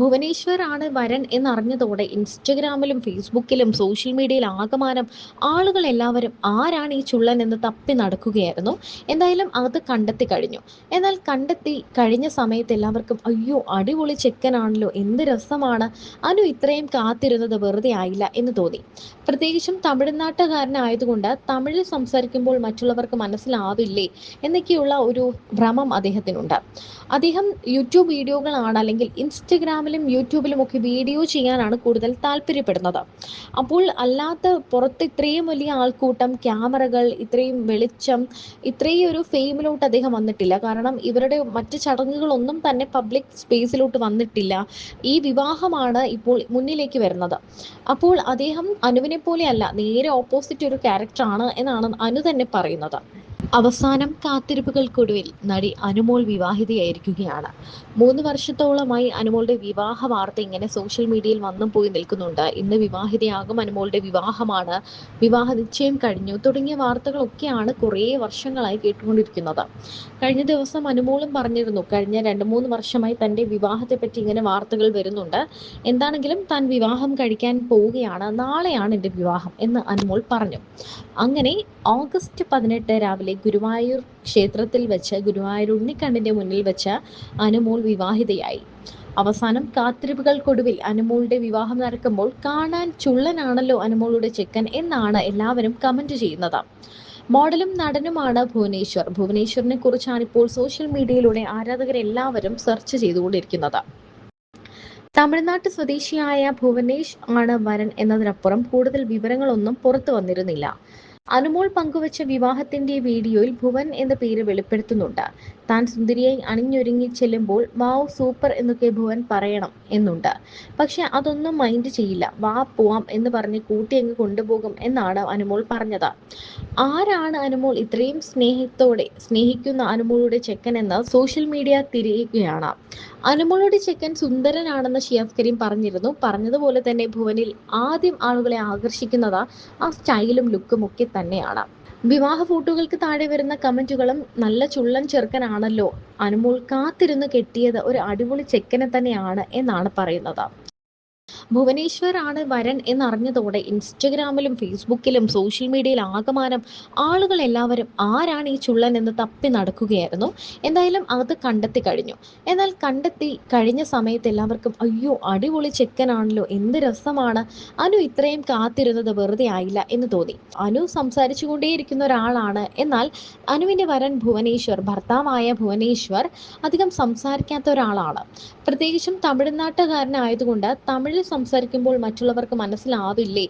ഭുവനേശ്വർ ആണ് വരൻ എന്നറിഞ്ഞതോടെ ഇൻസ്റ്റഗ്രാമിലും ഫേസ്ബുക്കിലും സോഷ്യൽ മീഡിയയിൽ ആകമാനം ആളുകൾ എല്ലാവരും ആരാണ് ഈ ചുള്ളൻ എന്ന് തപ്പി നടക്കുകയായിരുന്നു. എന്തായാലും അത് കണ്ടെത്തി കഴിഞ്ഞു. എന്നാൽ കണ്ടെത്തി കഴിഞ്ഞ സമയത്ത് എല്ലാവർക്കും അയ്യോ അടിപൊളി ചെക്കനാണല്ലോ, എന്ത് രസമാണ്, അനു ഇത്രയും കാത്തിരുന്നത് വെറുതെ ആയില്ല എന്ന് തോന്നി. പ്രത്യേകിച്ചും തമിഴ്നാട്ടുകാരനായതുകൊണ്ട് തമിഴിൽ സംസാരിക്കുമ്പോൾ മറ്റുള്ളവർക്ക് മനസ്സിലാവില്ലേ എന്നൊക്കെയുള്ള ഒരു ഭ്രമം അദ്ദേഹത്തിനുണ്ട്. അദ്ദേഹം യൂട്യൂബ് വീഡിയോകളാണ്, അല്ലെങ്കിൽ ഇൻസ്റ്റഗ്രാമിലും യൂട്യൂബിലും ഒക്കെ വീഡിയോ ചെയ്യാനാണ് കൂടുതൽ താല്പര്യപ്പെടുന്നത്. അപ്പോൾ അല്ലാത്ത പുറത്ത് ഇത്രയും വലിയ ആൾക്കൂട്ടം, ക്യാമറകൾ, ഇത്രയും വെളിച്ചം, ഇത്രയും ഒരു ഫെയിമിലോട്ട് അദ്ദേഹം വന്നിട്ടില്ല. കാരണം ഇവരുടെ മറ്റ് ചടങ്ങുകളൊന്നും തന്നെ പബ്ലിക് സ്പേസിലോട്ട് വന്നിട്ടില്ല. ഈ വിവാഹമാണ് ഇപ്പോൾ മുന്നിലേക്ക് വരുന്നത്. അപ്പോൾ അദ്ദേഹം അനുവിനെ പോലെയല്ല, നേരെ ഓപ്പോസിറ്റ് ഒരു ക്യാരക്ടറാണ് എന്നാണ് അനു തന്നെ പറയുന്നത്. അവസാനം കാത്തിരിപ്പുകൾക്കൊടുവിൽ നടി അനുമോൾ വിവാഹിതയായിരിക്കുകയാണ്. 3 വർഷത്തോളമായി അനുമോളുടെ വിവാഹ വാർത്ത ഇങ്ങനെ സോഷ്യൽ മീഡിയയിൽ വന്നും പോയി നിൽക്കുന്നുണ്ട്. ഇന്ന് വിവാഹിതയാകും, അനുമോളുടെ വിവാഹമാണ്, വിവാഹ നിശ്ചയം കഴിഞ്ഞു തുടങ്ങിയ വാർത്തകളൊക്കെയാണ് കുറേ വർഷങ്ങളായി കേട്ടുകൊണ്ടിരിക്കുന്നത്. കഴിഞ്ഞ ദിവസം അനുമോളും പറഞ്ഞിരുന്നു, കഴിഞ്ഞ 2-3 വർഷമായി തൻ്റെ വിവാഹത്തെപ്പറ്റി ഇങ്ങനെ വാർത്തകൾ വരുന്നുണ്ട്. എന്താണെങ്കിലും താൻ വിവാഹം കഴിക്കാൻ പോവുകയാണ്, നാളെയാണ് എൻ്റെ വിവാഹം എന്ന് അനുമോൾ പറഞ്ഞു. അങ്ങനെ ഓഗസ്റ്റ് 18 രാവിലെ ഗുരുവായൂർ ക്ഷേത്രത്തിൽ വെച്ച്, ഗുരുവായൂർ ഉണ്ണിക്കണ്ണിന്റെ മുന്നിൽ വെച്ച് അനുമോൾ വിവാഹിതയായി. അവസാനം കാത്തിരിപ്പുകൾക്കൊടുവിൽ അനുമോളുടെ വിവാഹം നടക്കുമ്പോൾ കാണാൻ ചുള്ളനാണല്ലോ അനുമോളുടെ ചെക്കൻ എന്നാണ് എല്ലാവരും കമന്റ് ചെയ്യുന്നത്. മോഡലും നടനുമാണ് ഭുവനേശ്വർ. ഭുവനേശ്വറിനെ കുറിച്ചാണ് ഇപ്പോൾ സോഷ്യൽ മീഡിയയിലൂടെ ആരാധകരെല്ലാവരും സെർച്ച് ചെയ്തുകൊണ്ടിരിക്കുന്നത്. തമിഴ്നാട്ട് സ്വദേശിയായ ഭുവനേഷ് ആണ് വരൻ എന്നതിനപ്പുറം കൂടുതൽ വിവരങ്ങളൊന്നും പുറത്തു വന്നിരുന്നില്ല. അനുമോൾ പങ്കുവച്ച വിവാഹത്തിന്റെ വീഡിയോയിൽ ഭുവൻ എന്ന പേര് വെളിപ്പെടുത്തുന്നുണ്ട്. താൻ സുന്ദരിയായി അണിഞ്ഞൊരുങ്ങി ചെല്ലുമ്പോൾ വാവ് സൂപ്പർ എന്നൊക്കെ ഭുവൻ പറയണം എന്നുണ്ട്. പക്ഷെ അതൊന്നും മൈൻഡ് ചെയ്യില്ല, വാ പോവാം എന്ന് പറഞ്ഞ് കൂട്ടി അങ്ങ് കൊണ്ടുപോകും എന്നാണ് അനുമോൾ പറഞ്ഞത്. ആരാണ് അനുമോൾ ഇത്രയും സ്നേഹത്തോടെ സ്നേഹിക്കുന്ന അനുമോളുടെ ചെക്കൻ എന്ന് സോഷ്യൽ മീഡിയ തിരയുകയാണ്. അനുമോളുടെ ചെക്കൻ സുന്ദരനാണെന്ന് ഷിയാസ് കരീം പറഞ്ഞതുപോലെ തന്നെ ഭുവനിൽ ആദ്യം ആളുകളെ ആകർഷിക്കുന്നത് ആ സ്റ്റൈലും ലുക്കും ഒക്കെ തന്നെയാണ്. വിവാഹ ഫോട്ടോകൾക്ക് താഴെ വരുന്ന കമന്റുകളും നല്ല ചുള്ളൻ ചെറുക്കനാണല്ലോ, അനുമോൾ കാത്തിരുന്ന് കെട്ടിയത് ഒരു അടിപൊളി ചെക്കനെ തന്നെയാണ് എന്നാണ് പറയുന്നത്. ഭുവനേശ്വർ ആണ് വരൻ എന്നറിഞ്ഞതോടെ ഇൻസ്റ്റഗ്രാമിലും ഫേസ്ബുക്കിലും സോഷ്യൽ മീഡിയയിൽ ആകമാനം ആളുകൾ എല്ലാവരും ആരാണ് ഈ ചുള്ളൻ എന്ന് തപ്പി നടക്കുകയായിരുന്നു. എന്തായാലും അത് കണ്ടെത്തി കഴിഞ്ഞു. എന്നാൽ കണ്ടെത്തി കഴിഞ്ഞ സമയത്ത് എല്ലാവർക്കും അയ്യോ അടിപൊളി ചെക്കനാണല്ലോ, എന്ത് രസമാണ്, അനു ഇത്രയും കാത്തിരുന്നത് വെറുതെ ആയില്ല എന്ന് തോന്നി. അനു സംസാരിച്ചു കൊണ്ടേയിരിക്കുന്ന ഒരാളാണ്. എന്നാൽ അനുവിന്റെ വരൻ ഭുവനേശ്വർ, ഭർത്താവായ ഭുവനേശ്വർ അധികം സംസാരിക്കാത്ത ഒരാളാണ്. പ്രത്യേകിച്ചും തമിഴ്നാട്ടുകാരനായതുകൊണ്ട് തമിഴിൽ സംസാരിക്കുമ്പോൾ മറ്റുള്ളവർക്ക് മനസ്സിലാവില്ലേ